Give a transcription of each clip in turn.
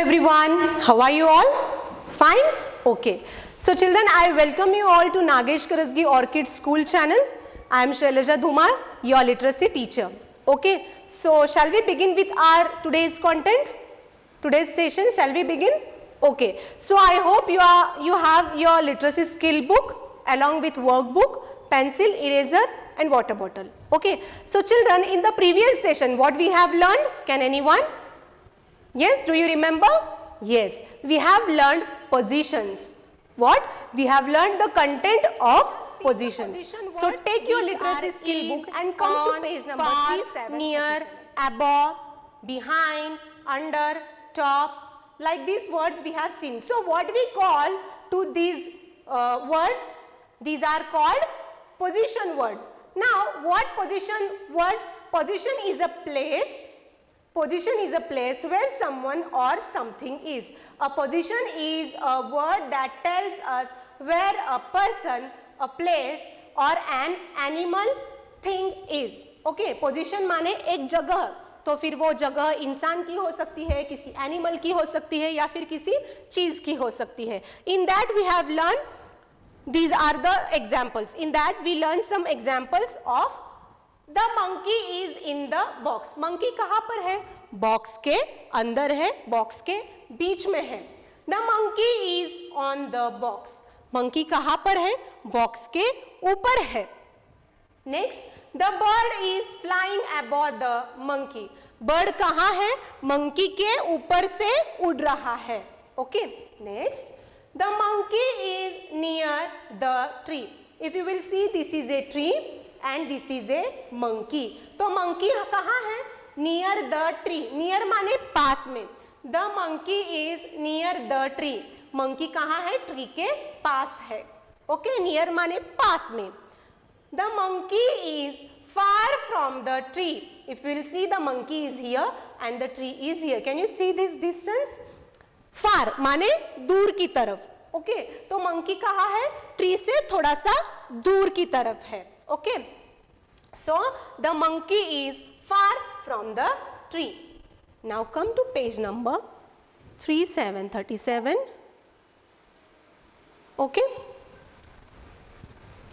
everyone, how are you all? Fine? Okay. So children, I welcome you all to Nagesh Karasgi Orchid School channel. I am Shailaja Dhumar, your literacy teacher. Okay. So shall we begin with our today's content? Today's session, shall we begin? Okay. So I hope you have your literacy skill book along with workbook, pencil, eraser and water bottle. Okay. So children, in the previous session, what we have learned? Can anyone? Yes, do you remember? Yes, we have learned positions. What? We have learned the content of positions. So take your literacy skill book and come to page number 37. Near, above, behind, under, top, like these words we have seen. So what we call to these words? These are called position words. Now what position words? Position is a place. Position is a place where someone or something is. A position is a word that tells us where a person, a place or an animal thing is. Okay, position माने एक जगह, तो फिर वो जगह इंसान की हो सकती है, किसी एनिमल की हो सकती है या फिर किसी चीज की हो सकती है. In that we have learned, these are the examples. In that we learn some examples of The monkey is in the box. Monkey कहाँ पर है? बॉक्स के अंदर है, बॉक्स के बीच में है. The monkey is on the box. Monkey कहाँ पर है? बॉक्स के ऊपर है. Next, the bird is flying above the monkey. Bird कहाँ है? monkey के ऊपर से उड़ रहा है. Okay. Next, the monkey is near the tree. If you will see, this is a tree. And this is a monkey. तो monkey कहाँ है? Near the tree. Near माने पास में. The monkey is near the tree. Monkey कहाँ है? Tree के पास है. Okay, near माने पास में. The monkey is far from the tree. If you will see, the monkey is here and the tree is here. Can you see this distance? Far माने दूर की तरफ. Okay, तो monkey कहाँ है? Tree से थोड़ा सा दूर की तरफ है. Okay, so the monkey is far from the tree. Now come to page number 3737. Okay,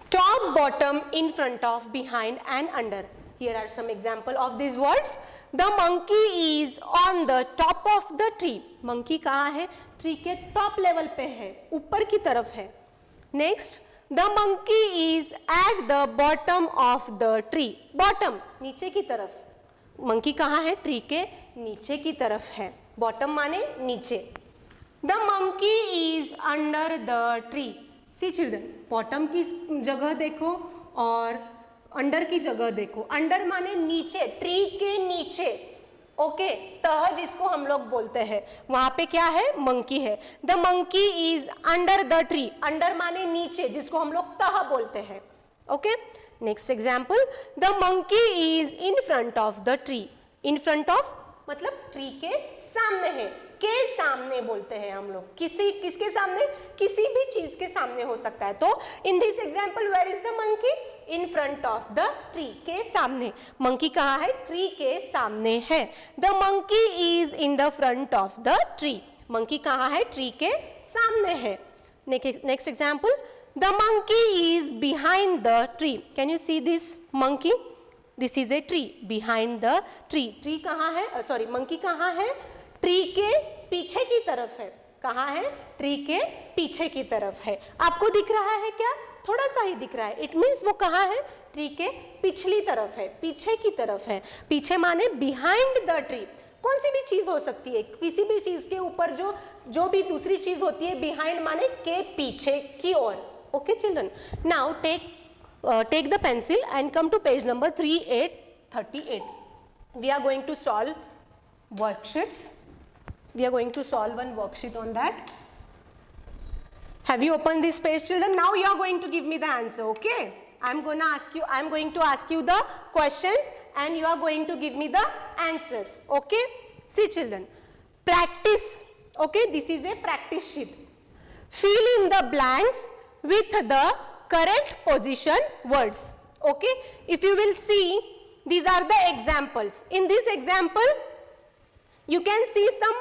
top, bottom, in front of, behind and under. Here are some example of these words. The monkey is on the top of the tree. Monkey कहाँ है? Tree के top level पे है, ऊपर की तरफ है. Next, the monkey is at the bottom of the tree. Bottom नीचे की तरफ. Monkey कहाँ है? Tree के नीचे की तरफ है. Bottom माने नीचे. The monkey is under the tree. See children, bottom की जगह देखो और under की जगह देखो. Under माने नीचे, tree के नीचे. ओके, तह जिसको हम लोग बोलते हैं, वहां पे क्या है? मंकी है. The monkey is under the tree. Under माने नीचे, जिसको हम लोग तह बोलते हैं. Okay, next example. The monkey is in front of the tree. In front of मतलब ट्री के सामने है. के सामने बोलते हैं हम लोग. किसके सामने? किसी भी चीज के सामने हो सकता है. तो in this example, where is the monkey? In front of the tree, के सामने. मंकी कहाँ है? ट्री के सामने है. The monkey is in the front of the tree. Monkey कहाँ है? ट्री के सामने है. Next example. The monkey is behind the tree. Can you see this monkey? This is a tree. Behind the tree. Tree कहाँ है? Sorry, monkey कहाँ है? Tree के पीछे की तरफ है. कहाँ है? ट्री के पीछे की तरफ है. आपको दिख रहा है क्या? थोड़ा सा ही दिख रहा है. इट मीन्स वो कहाँ है? ट्री के पिछली तरफ है, पीछे की तरफ है. पीछे माने बिहाइंड द ट्री. कौन सी भी चीज हो सकती है, किसी भी चीज के ऊपर जो भी दूसरी चीज होती है, बिहाइंड माने के पीछे की ओर. Okay children, now take the pencil and come to page number 3838. We are going to solve worksheets. We are going to solve one worksheet on that. Have you opened this page, children? Now you are going to give me the answer. Okay, I'm going to ask you the questions and you are going to give me the answers. Okay, see children, practice. Okay, this is a practice sheet. Fill in the blanks with the correct position words. Okay, if you will see, these are the examples. In this example, you can see some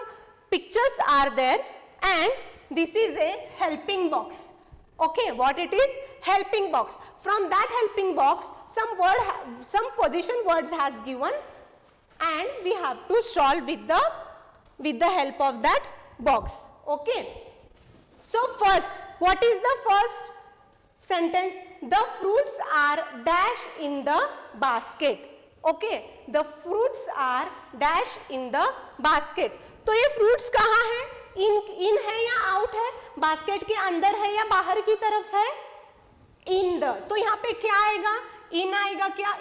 pictures are there and this is a helping box. Okay, what it is? Helping box. From that helping box, some position words has given and we have to solve with the help of that box. Okay. So first, what is the first sentence? The fruits are dash in the basket. Okay, the fruits are dash in the basket. तो ये fruits कहाँ है? इन है या out है? Basket के अंदर है या बाहर की तरफ है? In the. तो यहाँ पे क्या आएगा? In आएगा क्या?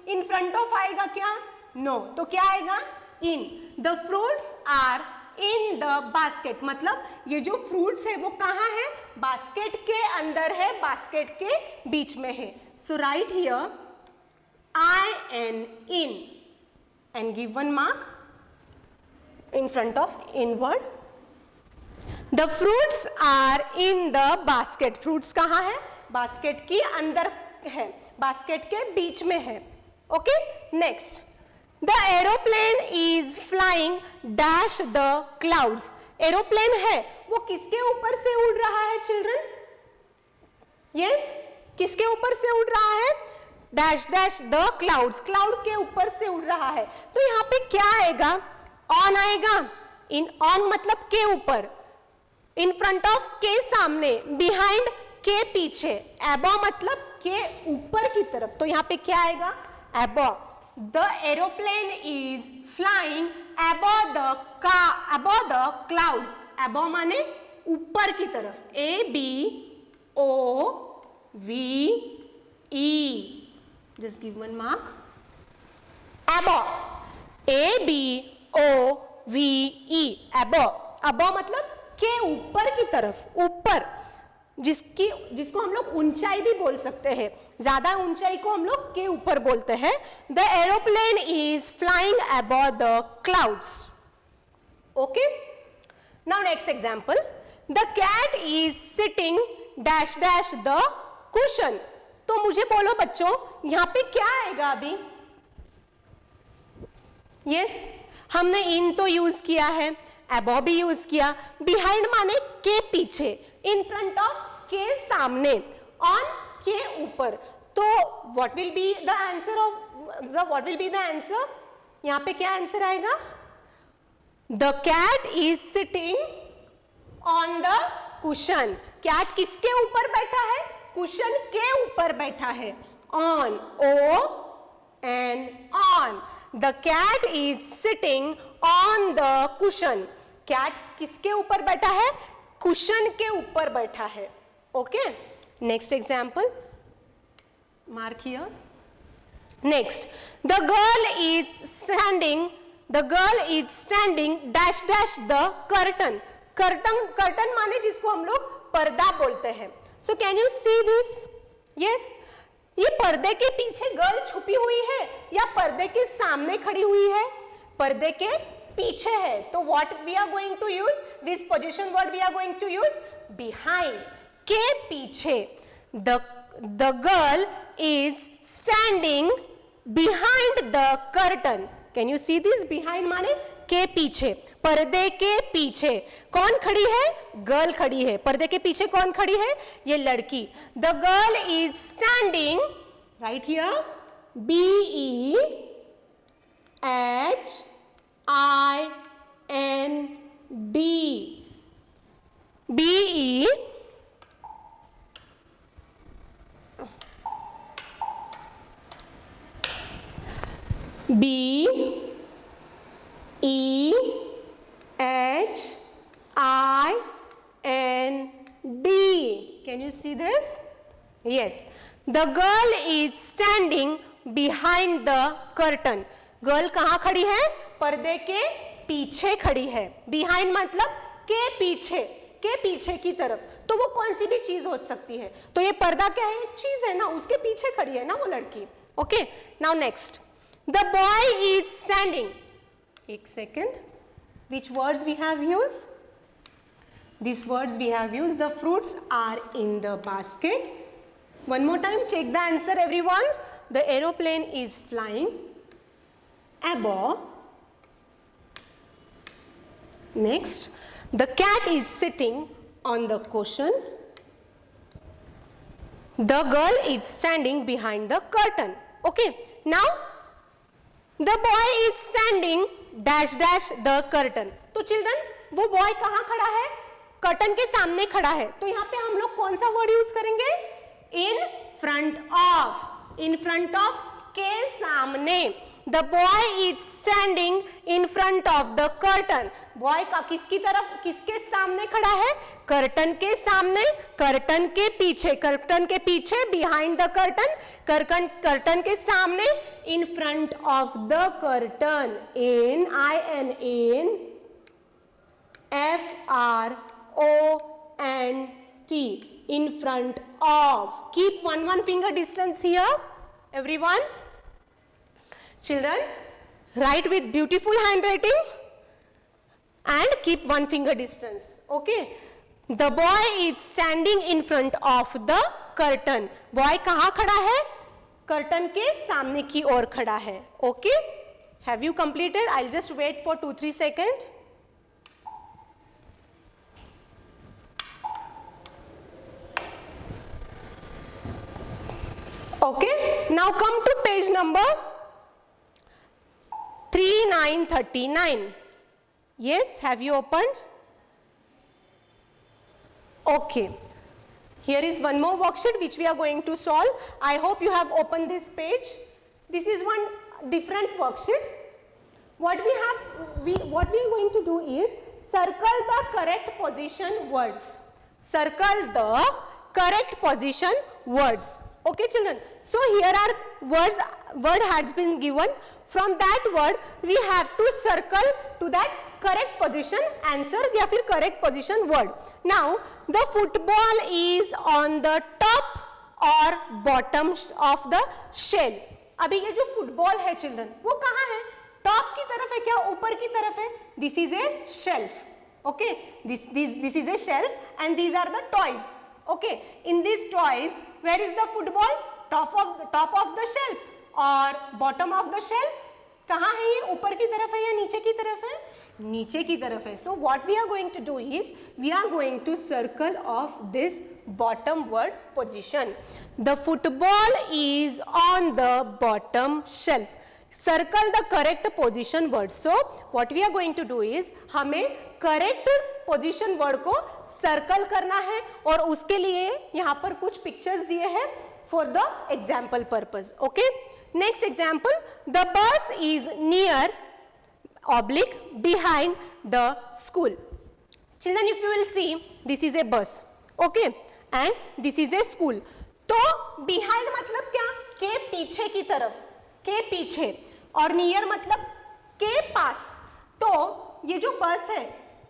In front of आएगा क्या? No. तो क्या आएगा? In. The fruits are in the basket. मतलब ये जो fruits है वो कहाँ है? बास्केट के अंदर है, बास्केट के बीच में है. So write here in and give one mark in front of in word. The fruits are in the basket. Fruits कहाँ है? बास्केट के अंदर है, बास्केट के बीच में है. Okay, next. The aeroplane is flying dash the clouds. Aeroplane है, वो किसके ऊपर से उड़ रहा है children? Yes, किसके ऊपर से उड़ रहा है? Dash dash the clouds. Cloud के ऊपर से उड़ रहा है. तो यहाँ पे क्या आएगा? On आएगा. In on मतलब के ऊपर. In front of के सामने. Behind के पीछे. Above मतलब के ऊपर की तरफ. तो यहाँ पे क्या आएगा? Above. The aeroplane is flying above the clouds. Above माने ऊपर की तरफ. A B O V E. Just give one mark. Above. A B O V E. Above. Above मतलब के ऊपर की तरफ. ऊपर. जिसको हम लोग ऊंचाई भी बोल सकते हैं. ज्यादा ऊंचाई को हम लोग के ऊपर बोलते हैं. The aeroplane is flying above the clouds. Okay. Now next example. The cat is sitting dash dash the cushion. तो मुझे बोलो बच्चों, यहाँ पे क्या आएगा अभी? Yes, हमने इन तो यूज किया है, above भी यूज किया, behind माने के पीछे, in front of के सामने, on के ऊपर. तो what will be the answer? यहाँ पे क्या आंसर आएगा? The cat is sitting on the cushion. Cat किसके ऊपर बैठा है? कुशन के ऊपर बैठा है. On. O-N. The cat is sitting on the cushion. Cat किसके ऊपर बैठा है? कुशन के ऊपर बैठा है. Okay. Next example. Mark here. Next. The girl is standing dash dash the curtain. Curtain माने जिसको हम लोग पर्दा बोलते हैं. So can you see this? Yes. ये पर्दे के पीछे गर्ल छुपी हुई है या पर्दे के सामने खड़ी हुई है? पर्दे के पीछे है. तो what we are going to use? This position word we are going to use? Behind. के पीछे. The girl is standing behind the curtain. Can you see this? Behind माने के पीछे. पर्दे के पीछे कौन खड़ी है? गर्ल खड़ी है. पर्दे के पीछे कौन खड़ी है? ये लड़की. The girl is standing right here. B-E-H-I-N-D. B-E B-E-H-I-N-D. Can you see this? Yes. The girl is standing behind the curtain. Girl कहाँ खड़ी है? पर्दे के पीछे खड़ी है. Behind मतलब के पीछे की तरफ. तो वो कौन सी भी चीज हो सकती है. तो ये पर्दा क्या है? एक चीज है ना, उसके पीछे खड़ी है ना वो लड़की. Okay. Now next. The boy is standing. एक second. Which words we have used? These words we have used. The fruits are in the basket. One more time, check the answer everyone. The aeroplane is flying above Next, the cat is sitting on the cushion. The girl is standing behind the curtain. Okay, now the boy is standing dash dash the curtain. तो children, वो boy कहाँ खड़ा है? Curtain के सामने खड़ा है. तो यहाँ पे हम लोग कौन सा वर्ड यूज करेंगे? In front of. In front of के सामने. The boy is standing in front of the curtain. Boy का किसकी तरफ, किसके सामने खड़ा है? कर्टन के सामने, कर्टन के पीछे, कर्टन के पीछे, behind the curtain, कर्टन के सामने, in front of the curtain, in F-R-O-N-T, in front of. Keep one finger distance here, everyone. Children, write with beautiful handwriting and keep one finger distance. Okay. The boy is standing in front of the curtain. Boy कहाँ खड़ा है? Curtain के सामने की ओर खड़ा है. Okay. Have you completed? I'll just wait for 2-3 seconds. Okay. Now come to page number 3939. Yes, have you opened? Okay. Here is one more worksheet which we are going to solve. I hope you have opened this page. This is one different worksheet. What we are going to do is circle the correct position words. Circle the correct position words. Okay, children. So here are words. Word has been given. From that word, we have to circle to that correct position answer या फिर correct position word. Now, the football is on the top or bottom of the shell. अभी ये जो football है children, वो कहाँ है? Top की तरफ है क्या? ऊपर की तरफ है? This is a shelf. Okay, this is a shelf and these are the toys. Okay, in these toys, where is the football? Top of the shelf or bottom of the shelf? कहाँ है ये? ऊपर की तरफ है या नीचे की तरफ है? नीचे की तरफ है. So what we are going to do is we are going to circle off this bottom word position. The football is on the bottom shelf. Circle the correct position word. So what we are going to do is हमें correct position word को circle करना है और उसके लिए यहाँ पर कुछ pictures दिए हैं for the example purpose. Okay. Next example, the bus is near oblique behind the school. Children, if you will see, this is a bus. Okay. And this is a school. तो behind मतलब क्या? के पीछे की तरफ. के पीछे. और near मतलब के पास. तो ये जो बस है,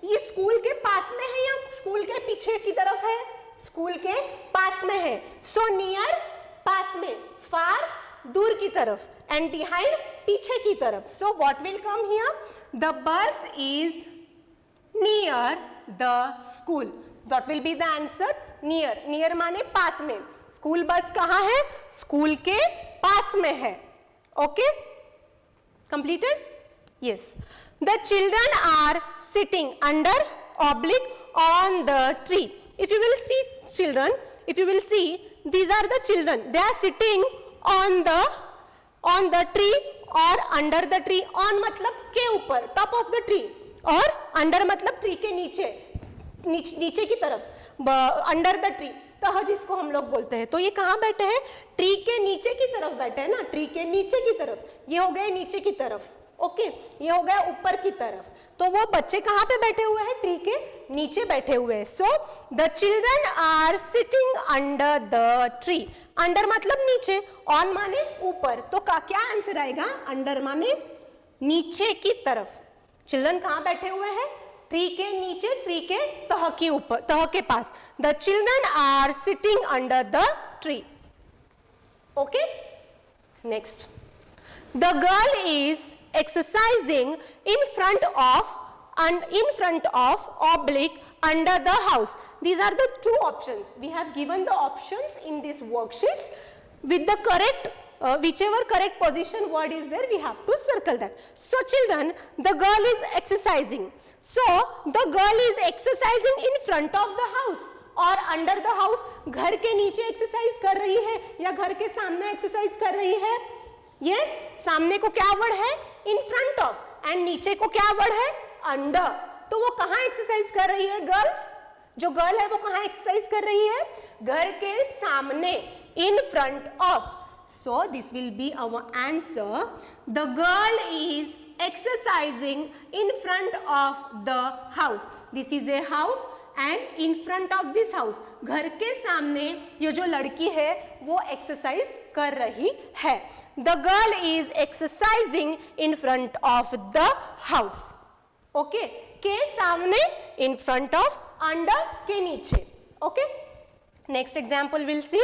ये स्कूल के पास में है या स्कूल के पीछे की तरफ है? स्कूल के पास में है. So near पास में, far दूर की तरफ, and behind पीछे की तरफ. So what will come here? The bus is near the school. What will be the answer? Near. Near माने पास में. स्कूल बस कहाँ है? स्कूल के पास में है. Okay? Completed? Yes. The children are sitting under oblique on the tree. If you will see children, if you will see, these are the children. They are sitting on the tree or under the tree. On मतलब के ऊपर, top of the tree. और under मतलब tree के नीचे की तरफ, under the tree. तह जिसको हम लोग बोलते हैं. तो ये कहाँ बैठे हैं? ट्री के नीचे की तरफ बैठे हैं ना. ट्री के नीचे की तरफ. ये हो गए नीचे की तरफ. ओके, ये हो गया ऊपर की तरफ. तो वो बच्चे कहाँ पे बैठे हुए हैं? ट्री के नीचे बैठे हुए हैं. So the children are sitting under the tree. Under मतलब नीचे, ऑन माने ऊपर. तो क्या आंसर आएगा? अंडर माने नीचे की तरफ. चिल्ड्रन कहाँ बैठे हुए हैं? ट्री के नीचे, ट्री के तह के ऊपर, तह के पास. The children are sitting under the tree. Okay, next. The girl is exercising in front of oblique under the house. These are the two options. We have given the options in these worksheets. With the correct whichever correct position word is there, we have to circle that. So children, the girl is exercising. So the girl is exercising in front of the house or under the house. घर के नीचे exercise कर रही है या घर के सामने exercise कर रही है? Yes, सामने को क्या word है? In front of, and नीचे को क्या word है? Under. तो वो कहाँ exercise कर रही है girls? जो गर्ल है वो कहाँ एक्सरसाइज कर रही है? घर के सामने, in front of. So this will be our answer. The girl is exercising in front of the house. This is a house and in front of this house. घर के सामने ये जो लड़की है वो एक्सरसाइज कर रही है. The girl is exercising in front of the house. Okay? के सामने, in front of, under के नीचे. Okay? Next example we'll see.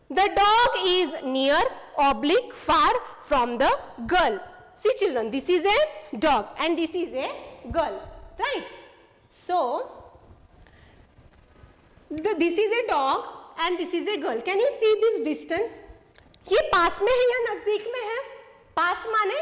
The dog is near, oblique, far from the girl. See children, this is a dog and this is a girl. Right? So, this is a dog and this is a girl. Can you see this distance? ये पास में है या नजदीक में है? पास माने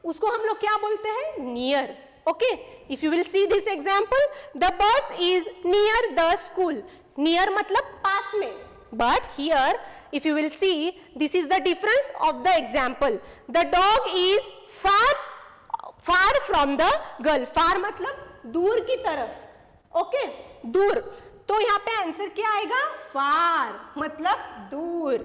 उसको हम लोग क्या बोलते हैं? Near. Okay, if you will see this example, the bus is near the school. Near मतलब पास में. But here, if you will see, this is the difference of the example. The dog is far from the girl. Far मतलब दूर की तरफ. Okay, दूर. तो यहाँ पे आंसर क्या आएगा? Far मतलब दूर.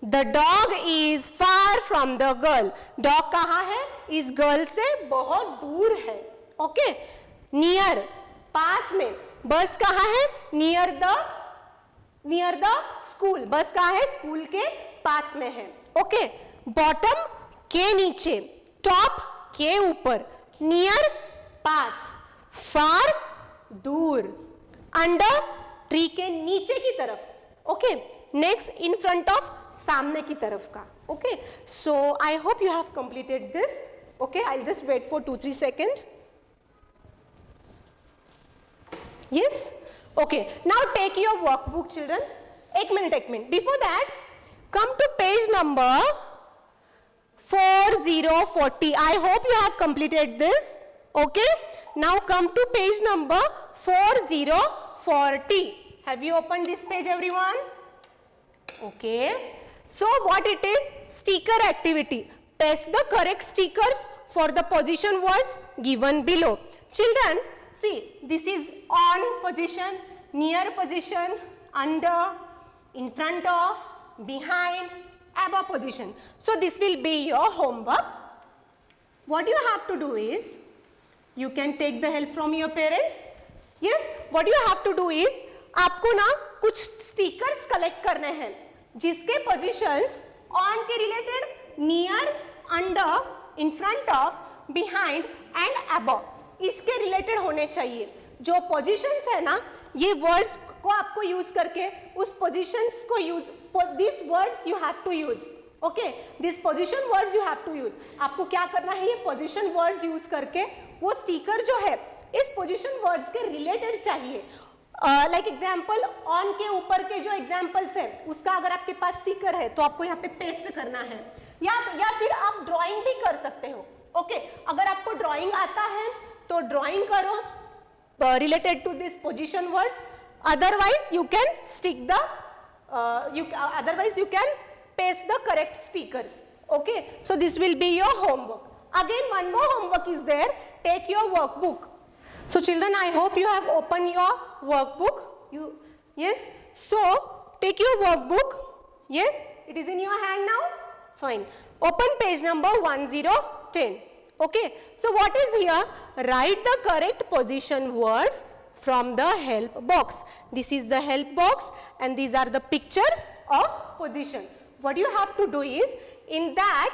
The dog is far from the girl. Dog कहाँ है? इस गर्ल से बहुत दूर है. ओके, नियर पास में. बस कहाँ है? Near the school. बस कहाँ है? स्कूल के पास में है. ओके, बॉटम के नीचे, टॉप के ऊपर, नियर पास, फार दूर, अंडर ट्री के नीचे की तरफ. Okay, next in front of सामने की तरफ का. Okay, so I hope you have completed this. Okay, I just wait for 2-3 second. Yes? Okay. Now take your workbook children. एक minute. Before that, come to page number 4040. I hope you have completed this. Okay. Now come to page number 4040. Have you opened this page everyone? Okay. So what it is? Sticker activity. Paste the correct stickers for the position words given below. Children, see, this is on position, near position, under, in front of, behind, above position. So this will be your homework. What you have to do is, you can take the help from your parents. Yes, what you have to do is, आपको ना कुछ stickers collect करने हैं, जिसके positions on के related, near, under, in front of, behind and above. इसके related होने चाहिए. जो पोजीशंस है ना, ये वर्ड्स को आपको यूज करके उस पोजीशंस को use, this words you have to use. Okay, this position words you have to use. आपको क्या करना है? ये पोजीशन वर्ड्स यूज करके वो स्टिकर जो है इस पोजीशन वर्ड्स के रिलेटेड चाहिए. लाइक एग्जाम्पल, ऑन के ऊपर के जो एग्जाम्पल्स है उसका अगर आपके पास स्टिकर है तो आपको यहाँ पे पेस्ट करना है, या फिर आप ड्रॉइंग भी कर सकते हो. ओके, अगर आपको ड्रॉइंग आता है तो ड्राइंग करो related to this position words. Otherwise you can stick the otherwise you can paste the correct stickers. Okay, so this will be your homework. Again, one more homework is there. Take your workbook. So children, I hope you have opened your workbook. Yes, so take your workbook. Yes, it is in your hand now. Fine. Open page number 1010. Okay, so what is here? Write the correct position words from the help box. This is the help box and these are the pictures of position. What you have to do is, in that,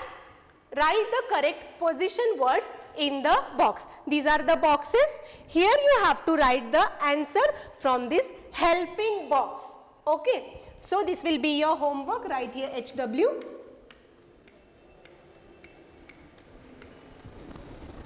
write the correct position words in the box. These are the boxes. Here you have to write the answer from this helping box. Okay, so this will be your homework. Write here HW.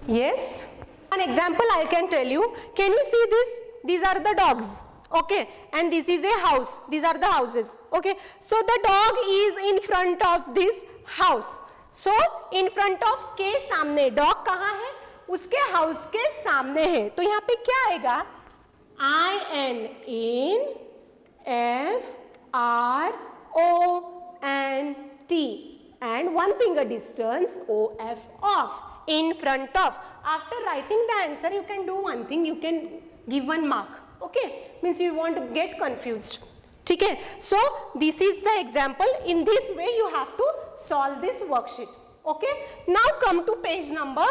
Yes, an example I can tell you. Can you see this? These are the dogs. Okay, and this is a house. These are the houses. Okay, so the dog is in front of this house. So in front of के सामने dog कहाँ है? उसके house के सामने है. तो यहाँ पे क्या आएगा? INFRONT and one finger distance OF off in front of. After writing the answer, you can do one thing. You can give one mark. Okay, means you want to get confused. ठीक है, so this is the example. In this way you have to solve this worksheet. Okay, now come to page number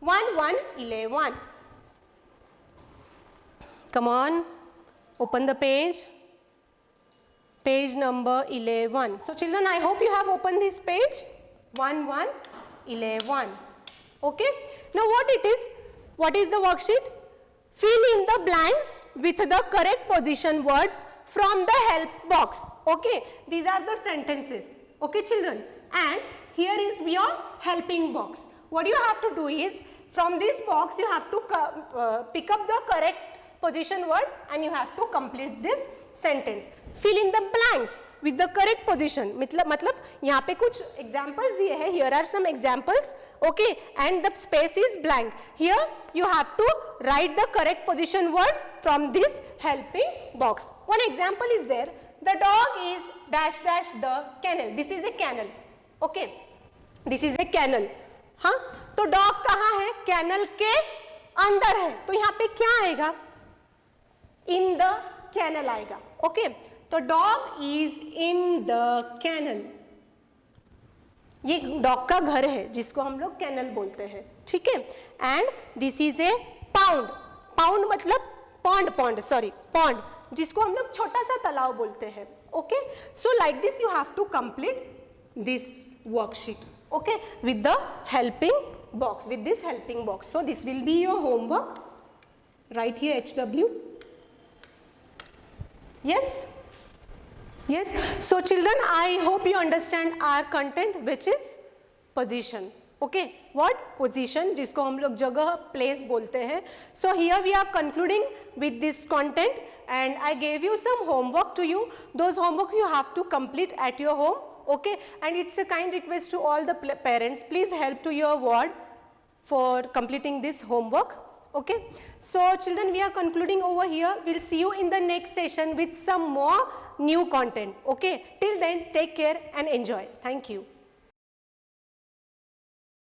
1111. Come on, open the page. Page number 11. So children, I hope you have opened this page 1111. Okay, now what it is? What is the worksheet? Fill in the blanks with the correct position words from the help box. Okay, these are the sentences. Okay children, and here is your helping box. What you have to do is, from this box you have to pick up the correct position word and you have to complete this sentence. Fill in the blanks with the correct position. मतलब यहाँ पे कुछ examples दिए हैं. Here are some examples. Okay, and the space is blank. Here you have to write the correct position words from this helping box. One example is there. The dog is dash dash the kennel. This is a kennel. Okay, this is a kennel. हाँ, तो dog कहाँ है? Kennel के अंदर है. तो यहाँ पे क्या आएगा? In the kennel आएगा. Okay, तो dog is in the kennel. ये डॉग का घर है जिसको हम लोग कैनल बोलते हैं. ठीक है, and this is a pound. Pound मतलब पॉन्ड जिसको हम लोग छोटा सा तालाब बोलते हैं. Okay, so like this you have to complete this worksheet. Okay, with the helping box, with this helping box. So this will be your homework. Write here HW. Yes. Yes. So children, I hope you understand our content, which is position. Okay. What? Position, जिसको हम लोग जगह, place बोलते हैं. So here we are concluding with this content, and I gave you some homework to you. Those homework you have to complete at your home. Okay. And it's a kind request to all the parents. Please help to your ward for completing this homework. Okay, so children, we are concluding over here. We'll see you in the next session with some more new content. Okay, till then, take care and enjoy. Thank you.